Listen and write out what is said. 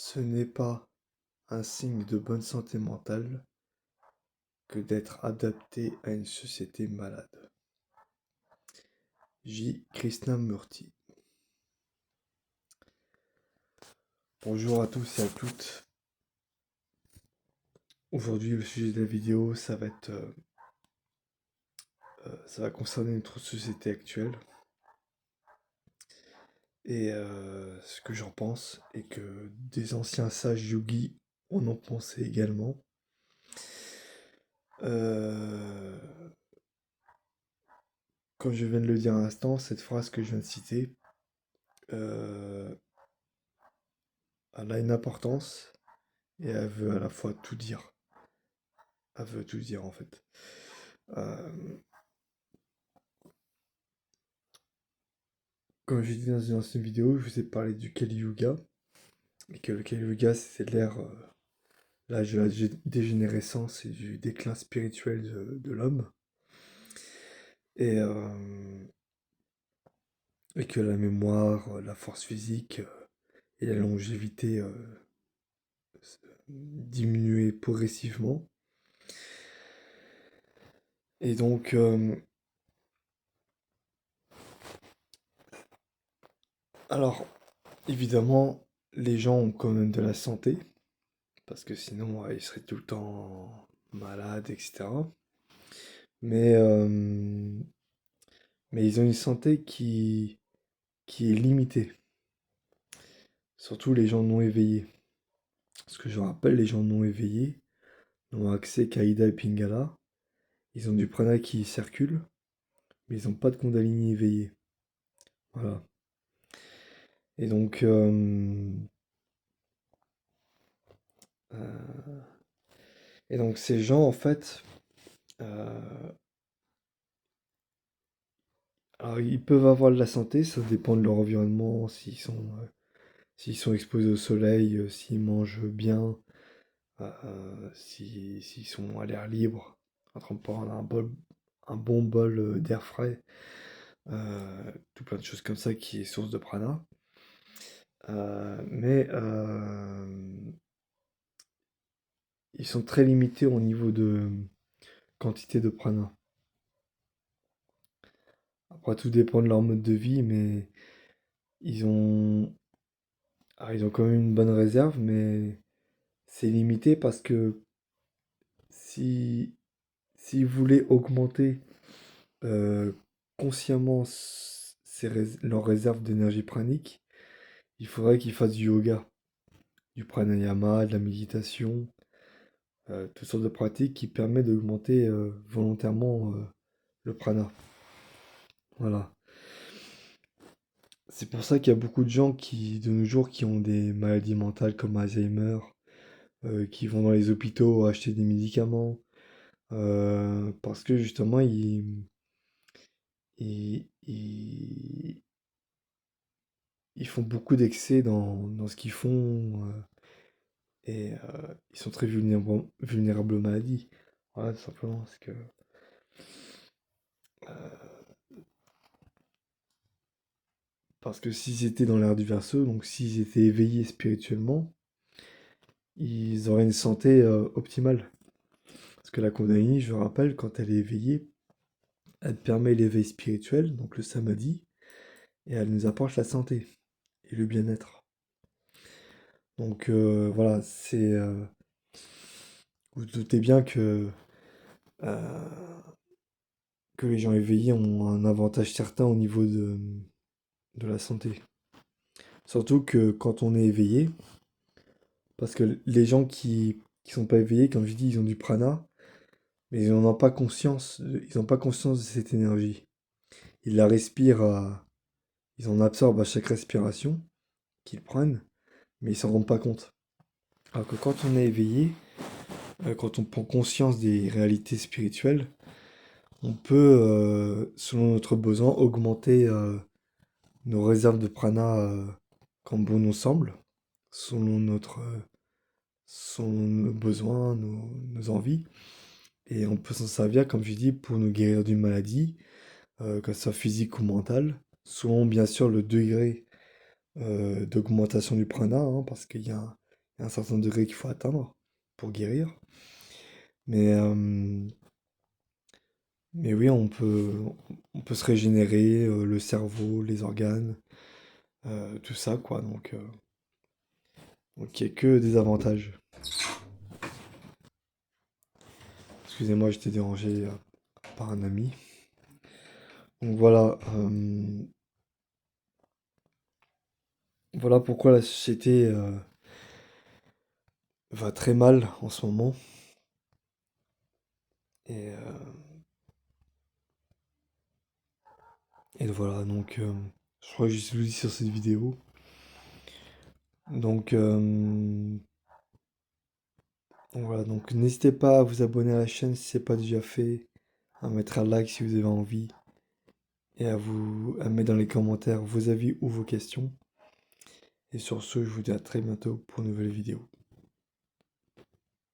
Ce n'est pas un signe de bonne santé mentale que d'être adapté à une société malade. J. Krishnamurti. Bonjour à tous et à toutes. Aujourd'hui, le sujet de la vidéo, ça va concerner notre société actuelle et ce que j'en pense et que des anciens sages yogis en ont pensé également. Euh, Comme je viens de le dire à l'instant, cette phrase que je viens de citer, euh, elle a une importance et elle veut à la fois tout dire. Elle veut tout dire en fait. Euh, Comme j'ai dit dans une ancienne vidéo, je vous ai parlé du Kali Yuga. Et que le Kali Yuga, c'est l'âge de la dégénérescence et du déclin spirituel de l'homme. Et, euh, et que la mémoire, la force physique et la longévité diminuaient progressivement. Et donc, alors, évidemment, les gens ont quand même de la santé, parce que sinon, ils seraient tout le temps malades, etc. Mais, euh, mais ils ont une santé qui est limitée, surtout les gens non éveillés. Parce que je rappelle, les gens non éveillés n'ont accès qu'à Ida et Pingala. Ils ont du prana qui circule, mais ils n'ont pas de Kundalini éveillé. Voilà. Et donc, euh, et donc ces gens, en fait, euh, alors ils peuvent avoir de la santé, ça dépend de leur environnement, s'ils sont exposés au soleil, s'ils mangent bien, s'ils sont à l'air libre, en train de prendre un bon bol d'air frais, tout plein de choses comme ça qui est source de prana. Mais ils sont très limités au niveau de quantité de prana. Après, tout dépend de leur mode de vie, mais ils ont, ils ont quand même une bonne réserve, mais c'est limité parce que si, s'ils voulaient augmenter euh, consciemment leur réserve d'énergie pranique, il faudrait qu'ils fassent du yoga, du pranayama, de la méditation, toutes sortes de pratiques qui permettent d'augmenter volontairement le prana. Voilà. C'est pour ça qu'il y a beaucoup de gens qui, de nos jours, qui ont des maladies mentales comme Alzheimer, qui vont dans les hôpitaux acheter des médicaments, parce que justement, ils, ils font beaucoup d'excès dans ce qu'ils font, et ils sont très vulnérables aux maladies. Voilà, tout simplement, parce que s'ils étaient dans l'air du Verseau, donc s'ils étaient éveillés spirituellement, ils auraient une santé optimale. Parce que la Kundalini, je rappelle, quand elle est éveillée, elle permet l'éveil spirituel, donc le samadhi, et elle nous apporte la santé et le bien-être. Donc voilà, vous vous doutez bien euh, que les gens éveillés ont un avantage certain au niveau de la santé. Surtout que quand on est éveillé, parce que les gens qui sont pas éveillés, comme je dis, ils ont du prana, mais ils n'en ont pas conscience, ils n'ont pas conscience de cette énergie. Ils la respirent, ils en absorbent à chaque respiration qu'ils prennent, mais ils s'en rendent pas compte. Alors que quand on est éveillé, quand on prend conscience des réalités spirituelles, on peut, selon notre besoin, augmenter nos réserves de prana comme bon nous semble, selon selon nos besoins, nos envies. Et on peut s'en servir, comme je dis, pour nous guérir d'une maladie, que ce soit physique ou mentale, selon bien sûr le degré d'augmentation du prana, hein, parce qu'il y a un certain degré qu'il faut atteindre pour guérir. Mais, euh, mais oui, on peut se régénérer, le cerveau, les organes, tout ça, quoi. Donc il n'y a que des avantages. Excusez-moi, j'étais dérangé par un ami. Donc voilà pourquoi la société va très mal en ce moment. Et, euh, et voilà, je crois que j'ai tout dit sur cette vidéo. Donc, euh, donc n'hésitez pas à vous abonner à la chaîne si ce n'est pas déjà fait, à mettre un like si vous avez envie, et à mettre dans les commentaires vos avis ou vos questions. Et sur ce, je vous dis à très bientôt pour une nouvelle vidéo.